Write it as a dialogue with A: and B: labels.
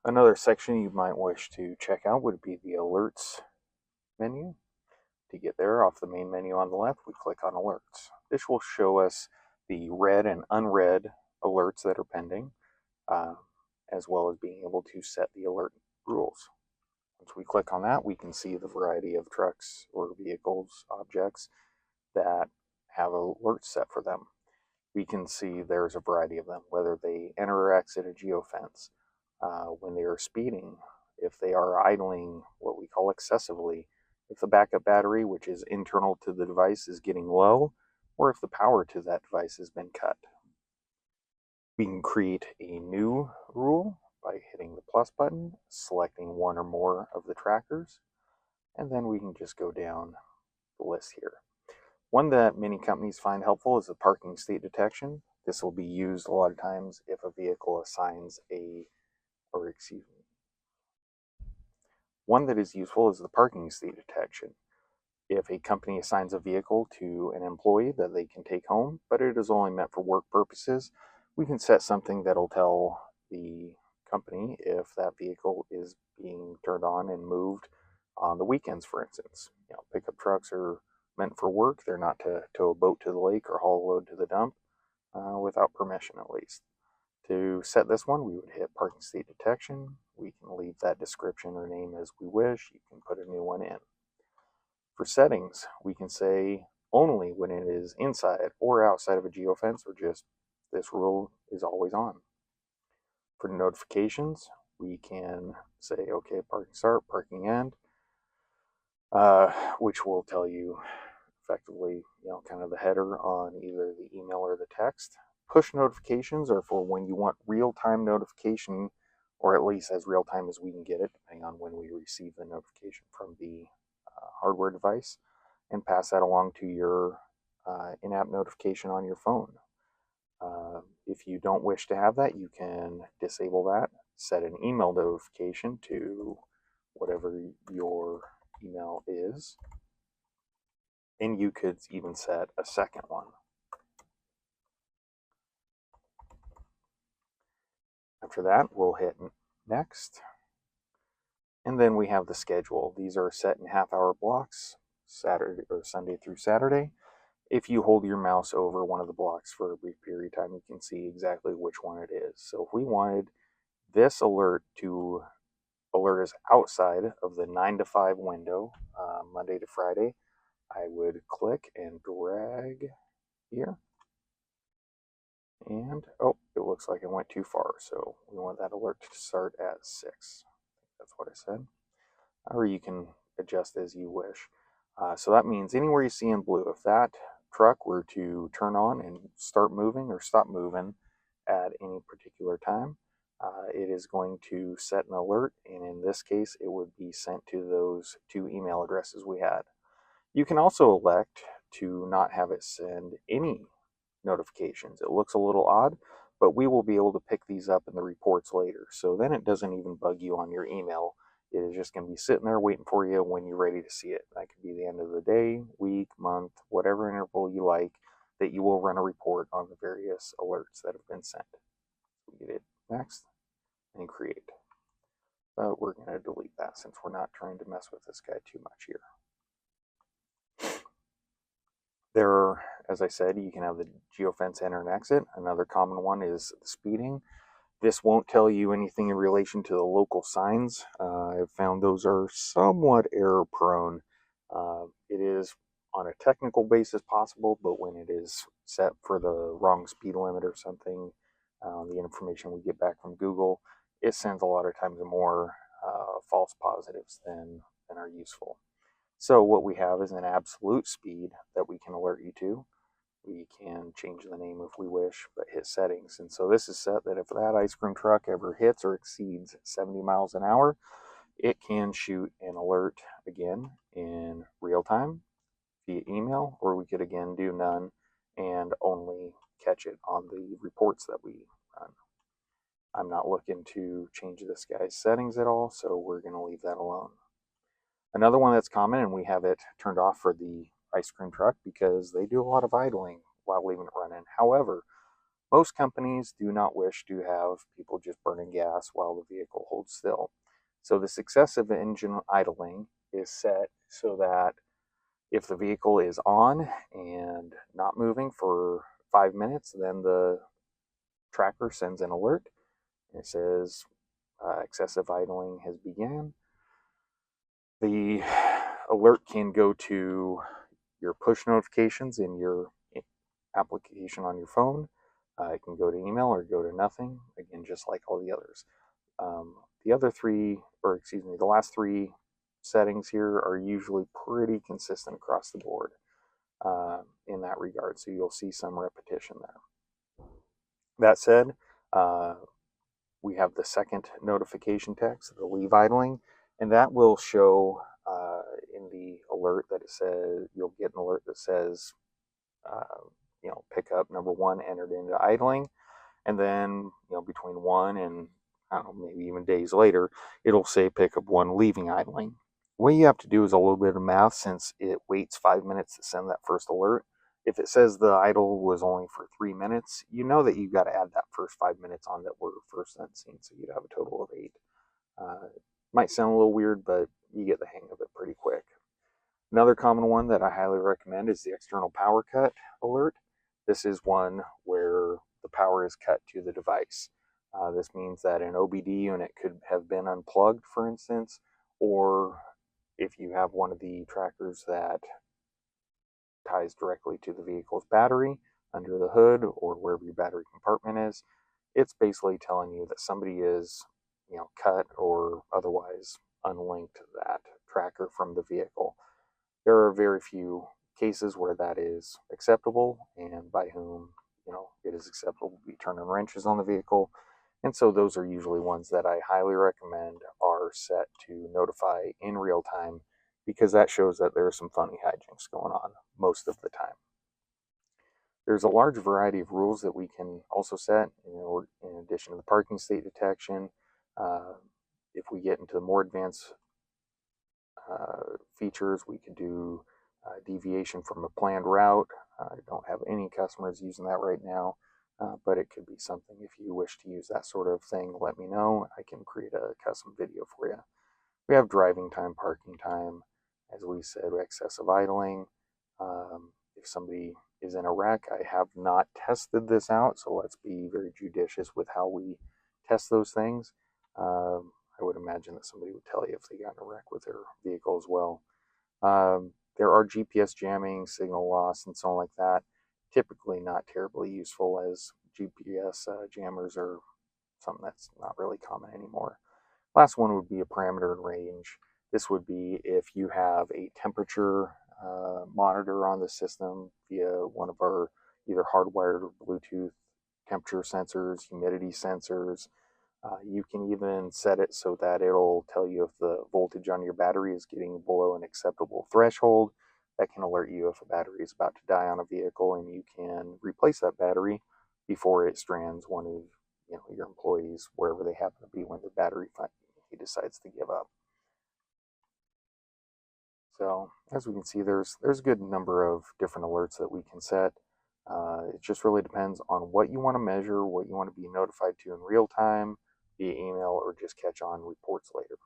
A: Another section you might wish to check out would be the alerts menu. To get there, off the main menu on the left, we click on alerts. This will show us the read and unread alerts that are pending, uh, as well as being able to set the alert rules. Once we click on that, we can see the variety of trucks or vehicles, objects that have alerts set for them. We can see there's a variety of them, whether they enter or exit a geofence, when they are speeding, if they are idling what we call excessively, if the backup battery, which is internal to the device, is getting low, or if the power to that device has been cut. We can create a new rule by hitting the plus button, selecting one or more of the trackers, and then we can just go down the list here. One that many companies find helpful is the parking state detection. This will be used a lot of times if a vehicle assigns one that is useful is the parking state detection. If a company assigns a vehicle to an employee that they can take home, but it is only meant for work purposes, we can set something that'll tell the company if that vehicle is being turned on and moved on the weekends, for instance. Pickup trucks are meant for work. They're not to tow a boat to the lake or haul a load to the dump, without permission at least. To set this one, we would hit parking state detection. We can leave that description or name as we wish. You can put a new one in. For settings, we can say only when it is inside or outside of a geofence, or just this rule is always on. For notifications, we can say, okay, parking start, parking end, which will tell you effectively, kind of the header on either the email or the text. Push notifications are for when you want real-time notification, or at least as real-time as we can get it, depending on when we receive the notification from the hardware device, and pass that along to your in-app notification on your phone. If you don't wish to have that, you can disable that, set an email notification to whatever your email is, and you could even set a second one. After that, we'll hit next, and then we have the schedule. These are set in half-hour blocks, Saturday or Sunday through Saturday. If you hold your mouse over one of the blocks for a brief period of time, you can see exactly which one it is. So if we wanted this alert to alert us outside of the 9 to 5 window, Monday to Friday, I would click and drag here. And, oh, it looks like I went too far. So we want that alert to start at 6. That's what I said. Or you can adjust as you wish. So that means anywhere you see in blue, if that truck were to turn on and start moving or stop moving at any particular time, it is going to set an alert, and in this case, it would be sent to those 2 email addresses we had. You can also elect to not have it send any notifications. It looks a little odd, but we will be able to pick these up in the reports later. So then it doesn't even bug you on your email. It is just going to be sitting there waiting for you when you're ready to see it. That could be the end of the day, week, month, whatever interval you like, that you will run a report on the various alerts that have been sent. We get it next and create. But we're going to delete that since we're not trying to mess with this guy too much here. There are, as I said, you can have the geofence enter and exit. Another common one is speeding. This won't tell you anything in relation to the local signs. I've found those are somewhat error prone. It is on a technical basis possible, but when it is set for the wrong speed limit or something, the information we get back from Google, it sends a lot of times more false positives than are useful. So what we have is an absolute speed that we can alert you to. We can change the name if we wish, but hit settings. And so this is set that if that ice cream truck ever hits or exceeds 70 miles an hour, it can shoot an alert again in real time via email, or we could again do none and only catch it on the reports that we run. I'm not looking to change this guy's settings at all, so we're going to leave that alone. Another one that's common, and we have it turned off for the ice cream truck because they do a lot of idling while leaving it running. However, Most companies do not wish to have people just burning gas while the vehicle holds still. So this excessive engine idling is set so that if the vehicle is on and not moving for 5 minutes, then the tracker sends an alert. It says excessive idling has begun. The alert can go to your push notifications in your application on your phone. It can go to email or go to nothing. Again, just like all the others. The other three, or excuse me, the last three settings here are usually pretty consistent across the board in that regard. So you'll see some repetition there. That said, we have the second notification text, the leave idling, and that will show in the alert that it says, you'll get an alert that says, pickup number 1 entered into idling. And then, between 1 and, I don't know, maybe even days later, it'll say pickup 1 leaving idling. What you have to do is a little bit of math since it waits 5 minutes to send that first alert. If it says the idle was only for 3 minutes, you know that you've got to add that first 5 minutes on that were first then seen, so you'd have a total of 8. Might sound a little weird, but you get the hang of it pretty quick. Another common one that I highly recommend is the external power cut alert. This is one where the power is cut to the device. This means that an OBD unit could have been unplugged, for instance, or if you have one of the trackers that ties directly to the vehicle's battery under the hood or wherever your battery compartment is, it's basically telling you that somebody is, cut or otherwise unlinked that tracker from the vehicle. There are very few cases where that is acceptable, and by whom, it is acceptable to be turning wrenches on the vehicle. And so those are usually ones that I highly recommend are set to notify in real time, because that shows that there are some funny hijinks going on most of the time. There's a large variety of rules that we can also set, in addition to the parking state detection. If we get into the more advanced features, we could do deviation from a planned route. I don't have any customers using that right now, but it could be something. If you wish to use that sort of thing, let me know. I can create a custom video for you. We have driving time, parking time, as we said, excessive idling. If somebody is in a wreck, I have not tested this out, so let's be very judicious with how we test those things. I would imagine that somebody would tell you if they got in a wreck with their vehicle as well. There are GPS jamming, signal loss, and so on like that. Typically not terribly useful, as GPS jammers are something that's not really common anymore. Last one would be a parameter and range. This would be if you have a temperature monitor on the system via one of our either hardwired or Bluetooth temperature sensors, humidity sensors. You can even set it so that it'll tell you if the voltage on your battery is getting below an acceptable threshold. That can alert you if a battery is about to die on a vehicle, and you can replace that battery before it strands one of your employees wherever they happen to be when their battery he decides to give up. So as we can see, there's a good number of different alerts that we can set. It just really depends on what you want to measure, what you want to be notified to in real time, via email, or just catch on reports later.